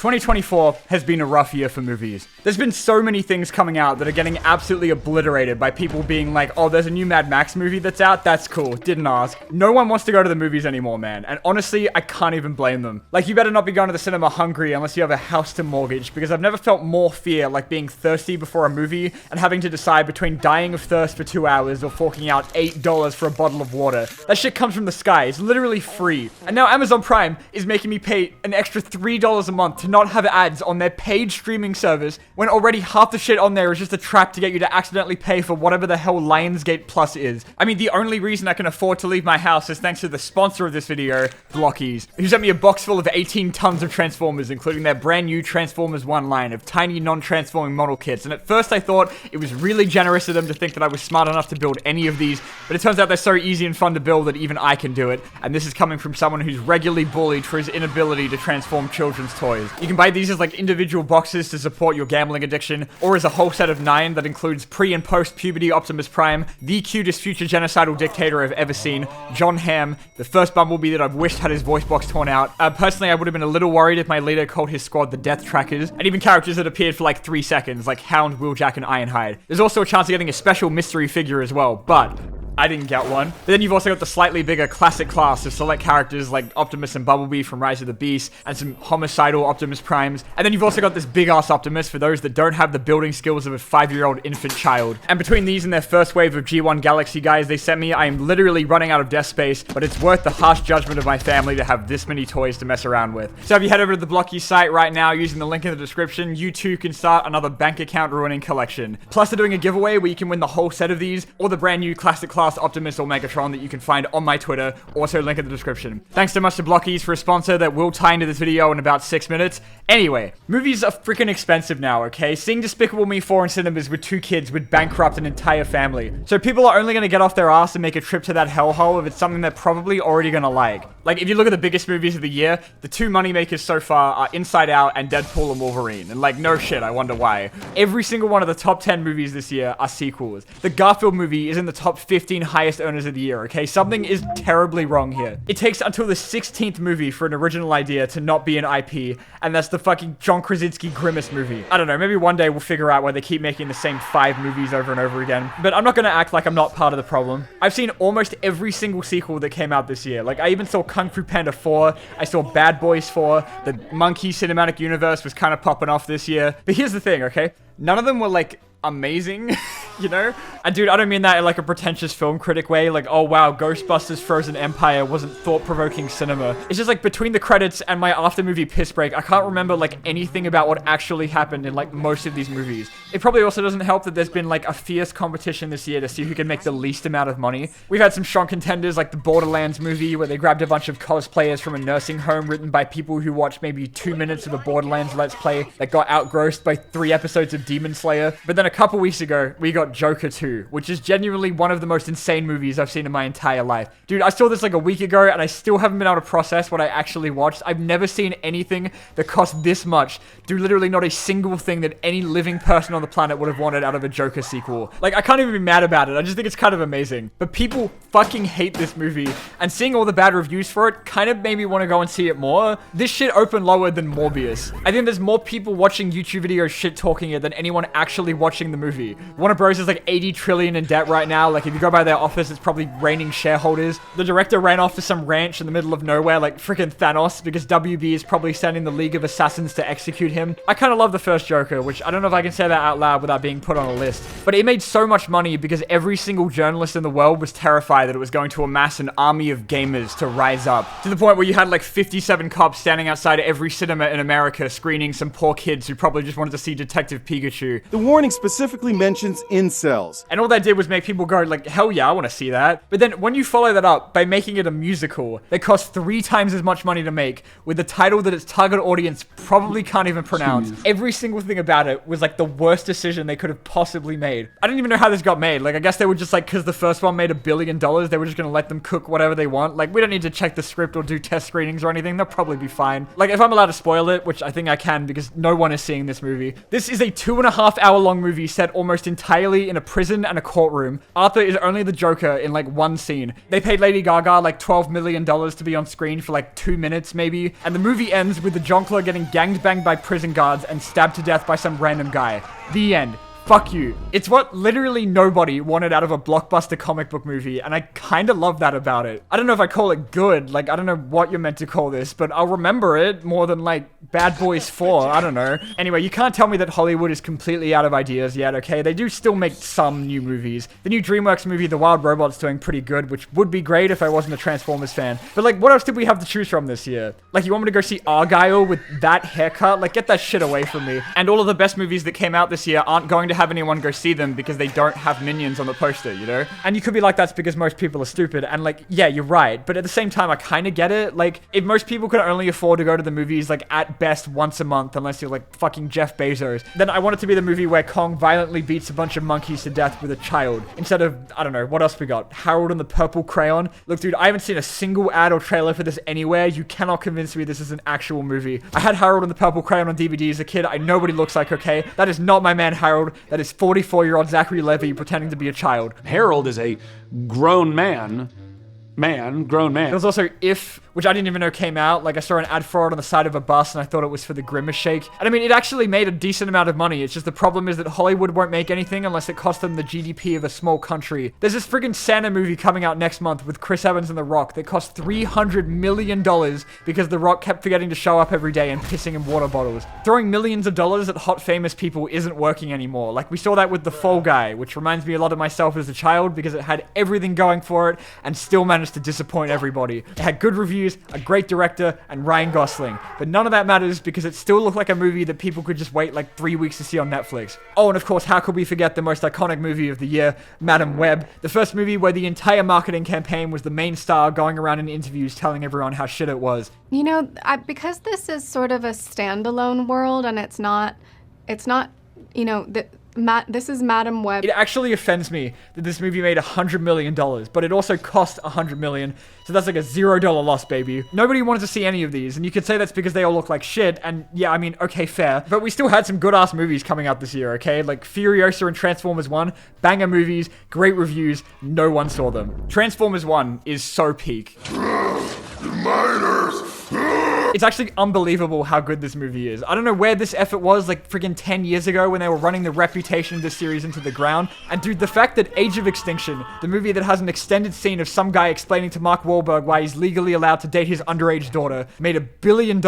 2024 has been a rough year for movies. There's been so many things coming out that are getting absolutely obliterated by people being like, oh, there's a new Mad Max movie that's out, that's cool, didn't ask. No one wants to go to the movies anymore, man, and honestly, I can't even blame them. Like, you better not be going to the cinema hungry unless you have a house to mortgage, because I've never felt more fear like being thirsty before a movie and having to decide between dying of thirst for 2 hours or forking out $8 for a bottle of water. That shit comes from the sky, it's literally free. And now Amazon Prime is making me pay an extra $3 a month to not have ads on their paid streaming service when already half the shit on there is just a trap to get you to accidentally pay for whatever the hell Lionsgate Plus is. I mean, the only reason I can afford to leave my house is thanks to the sponsor of this video, Blockies, who sent me a box full of 18 tons of Transformers, including their brand new Transformers 1 line of tiny non-transforming model kits. And at first I thought it was really generous of them to think that I was smart enough to build any of these, but it turns out they're so easy and fun to build that even I can do it. And this is coming from someone who's regularly bullied for his inability to transform children's toys. You can buy these as like individual boxes to support your gambling addiction, or as a whole set of 9 that includes pre and post puberty Optimus Prime, the cutest future genocidal dictator I've ever seen, John Hamm, the first Bumblebee that I've wished had his voice box torn out. Personally, I would have been a little worried if my leader called his squad the Death Trackers, and even characters that appeared for like 3 seconds, like Hound, Wheeljack, and Ironhide. There's also a chance of getting a special mystery figure as well, but I didn't get one. But then you've also got the slightly bigger classic class of select characters like Optimus and Bumblebee from Rise of the Beast, and some homicidal Optimus Primes. And then you've also got this big-ass Optimus for those that don't have the building skills of a 5-year-old infant child. And between these and their first wave of G1 Galaxy guys they sent me, I am literally running out of desk space, but it's worth the harsh judgment of my family to have this many toys to mess around with. So if you head over to the Blocky site right now using the link in the description, you too can start another bank account ruining collection. Plus they're doing a giveaway where you can win the whole set of these, or the brand new classic class Optimus or Megatron that you can find on my Twitter, also link in the description. Thanks so much to Blockies for a sponsor that will tie into this video in about 6 minutes. Anyway, movies are freaking expensive now, okay? Seeing Despicable Me 4 in cinemas with 2 kids would bankrupt an entire family. So people are only gonna get off their ass and make a trip to that hellhole if it's something they're probably already gonna like. Like, if you look at the biggest movies of the year, the 2 moneymakers so far are Inside Out and Deadpool and Wolverine. And like, no shit, I wonder why. Every single one of the top 10 movies this year are sequels. The Garfield movie is in the top 15 highest owners of the year, okay? Something is terribly wrong here. It takes until the 16th movie for an original idea to not be an IP, and that's the fucking John Krasinski Grimace movie. I don't know, maybe one day we'll figure out why they keep making the same 5 movies over and over again, but I'm not gonna act like I'm not part of the problem. I've seen almost every single sequel that came out this year. Like, I even saw Kung Fu Panda 4, I saw Bad Boys 4, the Monkey Cinematic Universe was kind of popping off this year. But here's the thing, okay? None of them were like amazing, you know? And dude, I don't mean that in like a pretentious film critic way, like, oh wow, Ghostbusters Frozen Empire wasn't thought-provoking cinema. It's just like between the credits and my after-movie piss break, I can't remember like anything about what actually happened in like most of these movies. It probably also doesn't help that there's been like a fierce competition this year to see who can make the least amount of money. We've had some strong contenders like the Borderlands movie where they grabbed a bunch of cosplayers from a nursing home written by people who watched maybe 2 minutes of a Borderlands Let's Play that got outgrossed by 3 episodes of Demon Slayer. But then a couple weeks ago, we got Joker 2, which is genuinely one of the most insane movies I've seen in my entire life. Dude, I saw this like a week ago, and I still haven't been able to process what I actually watched. I've never seen anything that cost this much. Dude, literally not a single thing that any living person on the planet would have wanted out of a Joker sequel. Like, I can't even be mad about it. I just think it's kind of amazing. But people fucking hate this movie, and seeing all the bad reviews for it kind of made me want to go and see it more. This shit opened lower than Morbius. I think there's more people watching YouTube videos shit-talking it than anyone actually watching the movie. Warner Bros is like 80 trillion in debt right now. Like, if you go by their office, it's probably raining shareholders. The director ran off to some ranch in the middle of nowhere like freaking Thanos because WB is probably sending the League of Assassins to execute him. I kind of love the first Joker, which I don't know if I can say that out loud without being put on a list. But it made so much money because every single journalist in the world was terrified that it was going to amass an army of gamers to rise up. To the point where you had like 57 cops standing outside every cinema in America screening some poor kids who probably just wanted to see Detective Pikachu. The warning specifically mentions incels. And all that did was make people go like, hell yeah, I want to see that. But then when you follow that up by making it a musical that costs 3 times as much money to make with a title that its target audience probably can't even pronounce, every single thing about it was like the worst decision they could have possibly made. I don't even know how this got made. Like, I guess they were just like, because the first one made $1 billion, they were just going to let them cook whatever they want. Like, we don't need to check the script or do test screenings or anything. They'll probably be fine. Like, if I'm allowed to spoil it, which I think I can because no one is seeing this movie. This is a 2.5 hour long movie set almost entirely literally in a prison and a courtroom. Arthur is only the Joker in like one scene. They paid Lady Gaga like $12 million to be on screen for like 2 minutes maybe. And the movie ends with the Jonkler getting gangbanged by prison guards and stabbed to death by some random guy. The end. Fuck you. It's what literally nobody wanted out of a blockbuster comic book movie, and I kinda love that about it. I don't know if I call it good, like, I don't know what you're meant to call this, but I'll remember it more than, like, Bad Boys 4, I don't know. Anyway, you can't tell me that Hollywood is completely out of ideas yet, okay? They do still make some new movies. The new DreamWorks movie, The Wild Robot's doing pretty good, which would be great if I wasn't a Transformers fan. But, like, what else did we have to choose from this year? Like, you want me to go see Argyle with that haircut? Like, get that shit away from me. And all of the best movies that came out this year aren't going to have anyone go see them because they don't have Minions on the poster, you know? And you could be like, that's because most people are stupid. And like, yeah, you're right. But at the same time, I kind of get it. Like, if most people could only afford to go to the movies, like, at best once a month, unless you're like fucking Jeff Bezos, then I want it to be the movie where Kong violently beats a bunch of monkeys to death with a child. Instead of, I don't know, what else we got? Harold and the Purple Crayon. Look, dude, I haven't seen a single ad or trailer for this anywhere. You cannot convince me this is an actual movie. I had Harold and the Purple Crayon on DVD as a kid. I know what he looks like, okay? That is not my man Harold. That is 44-year-old Zachary Levi pretending to be a child. Harold is a grown man. Grown man. There was also If, which I didn't even know came out. Like, I saw an ad for it on the side of a bus and I thought it was for the Grimace Shake. And I mean, it actually made a decent amount of money. It's just the problem is that Hollywood won't make anything unless it costs them the GDP of a small country. There's this friggin' Santa movie coming out next month with Chris Evans and The Rock that cost $300 million because The Rock kept forgetting to show up every day and pissing in water bottles. Throwing millions of dollars at hot famous people isn't working anymore. Like, we saw that with The Fall Guy, which reminds me a lot of myself as a child because it had everything going for it and still managed to disappoint everybody. It had good reviews, a great director, and Ryan Gosling. But none of that matters because it still looked like a movie that people could just wait like 3 weeks to see on Netflix. Oh, and of course, how could we forget the most iconic movie of the year, Madam Web, the first movie where the entire marketing campaign was the main star going around in interviews telling everyone how shit it was. You know, because this is sort of a standalone world and it's not, you know, this is Madam Web. It actually offends me that this movie made $100 million, but it also cost $100 million, so that's like a $0 loss, baby. Nobody wanted to see any of these, and you could say that's because they all look like shit, and yeah, I mean, okay, fair. But we still had some good-ass movies coming out this year, okay? Like Furiosa and Transformers 1, banger movies, great reviews, no one saw them. Transformers 1 is so peak. It's actually unbelievable how good this movie is. I don't know where this effort was like friggin' 10 years ago when they were running the reputation of this series into the ground. And dude, the fact that Age of Extinction, the movie that has an extended scene of some guy explaining to Mark Wahlberg why he's legally allowed to date his underage daughter, made $1 billion.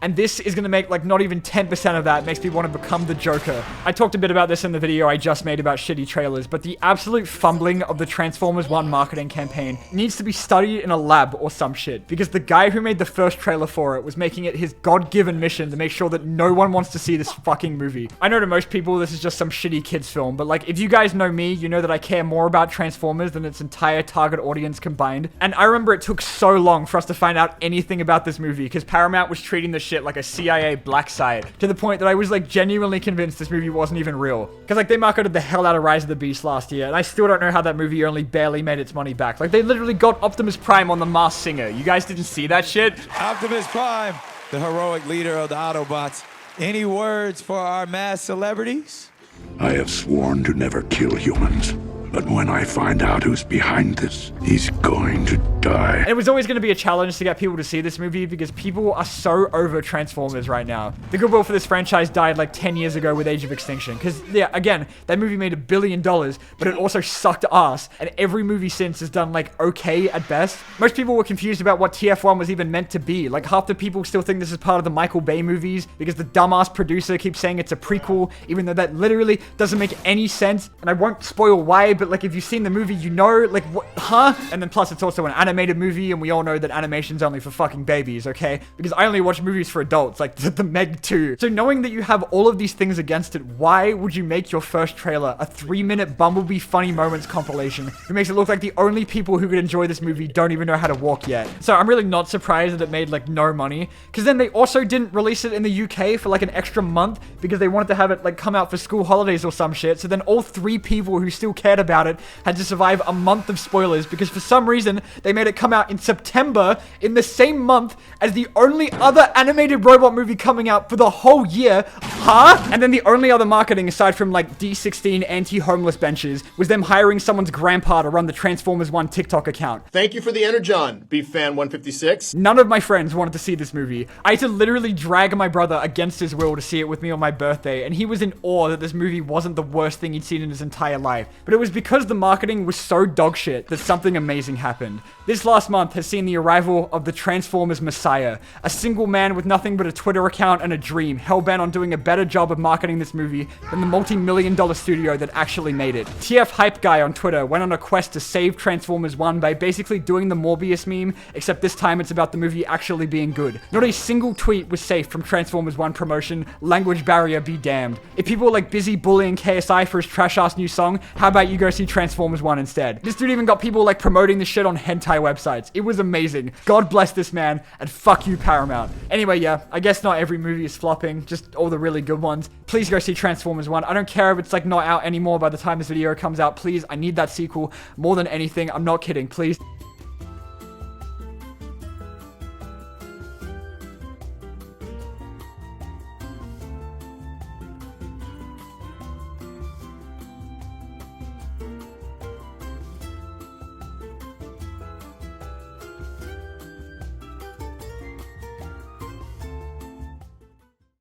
And this is gonna make like not even 10% of that. It makes me want to become the Joker. I talked a bit about this in the video I just made about shitty trailers, but the absolute fumbling of the Transformers 1 marketing campaign needs to be studied in a lab or some shit. Because the guy who made the first trailer for it was making it his God-given mission to make sure that no one wants to see this fucking movie. I know to most people this is just some shitty kids film, but like if you guys know me, you know that I care more about Transformers than its entire target audience combined. And I remember it took so long for us to find out anything about this movie because Paramount was treating this shit like a CIA black site to the point that I was like genuinely convinced this movie wasn't even real. Because like they marketed the hell out of Rise of the Beast last year and I still don't know how that movie only barely made its money back. Like they literally got Optimus Prime on The Masked Singer. You guys didn't see that shit? Optimus Prime, the heroic leader of the Autobots. Any words for our mass celebrities? I have sworn to never kill humans. But when I find out who's behind this, he's going to die. And it was always going to be a challenge to get people to see this movie because people are so over Transformers right now. The goodwill for this franchise died like 10 years ago with Age of Extinction. Because, yeah, again, that movie made $1 billion, but it also sucked ass. And every movie since has done like okay at best. Most people were confused about what TF1 was even meant to be. Like half the people still think this is part of the Michael Bay movies because the dumbass producer keeps saying it's a prequel, even though that literally doesn't make any sense. And I won't spoil why, but like if you've seen the movie, you know, like what, huh? And then plus it's also an animated movie and we all know that animation's only for fucking babies, okay? Because I only watch movies for adults, like the Meg 2. So knowing that you have all of these things against it, why would you make your first trailer a 3-minute Bumblebee funny moments compilation who makes it look like the only people who could enjoy this movie don't even know how to walk yet? So I'm really not surprised that it made like no money, because then they also didn't release it in the UK for like an extra month because they wanted to have it like come out for school holidays or some shit. So then all 3 people who still cared about it had to survive a month of spoilers because for some reason they made it come out in September in the same month as the only other animated robot movie coming out for the whole year. huh? And then the only other marketing aside from like D16 anti-homeless benches was them hiring someone's grandpa to run the Transformers 1 TikTok account. Thank you for the energon, Beef Fan 156. None of my friends wanted to see this movie. I had to literally drag my brother against his will to see it with me on my birthday, and he was in awe that this movie wasn't the worst thing he'd seen in his entire life. But it was because the marketing was so dogshit that something amazing happened. This last month has seen the arrival of the Transformers Messiah, a single man with nothing but a Twitter account and a dream, hellbent on doing a better job of marketing this movie than the multi-million-dollar studio that actually made it. TF Hype Guy on Twitter went on a quest to save Transformers 1 by basically doing the Morbius meme, except this time it's about the movie actually being good. Not a single tweet was safe from Transformers 1 promotion, language barrier be damned. If people were like busy bullying KSI for his trash-ass new song, how about you go see Transformers 1 instead? This dude even got people like promoting this shit on hentai websites. It was amazing. God bless this man, and fuck you, Paramount. Anyway, yeah, I guess not every movie is flopping, just all the really good ones. Please go see Transformers 1. I don't care if it's like not out anymore by the time this video comes out. Please, I need that sequel more than anything. I'm not kidding, please.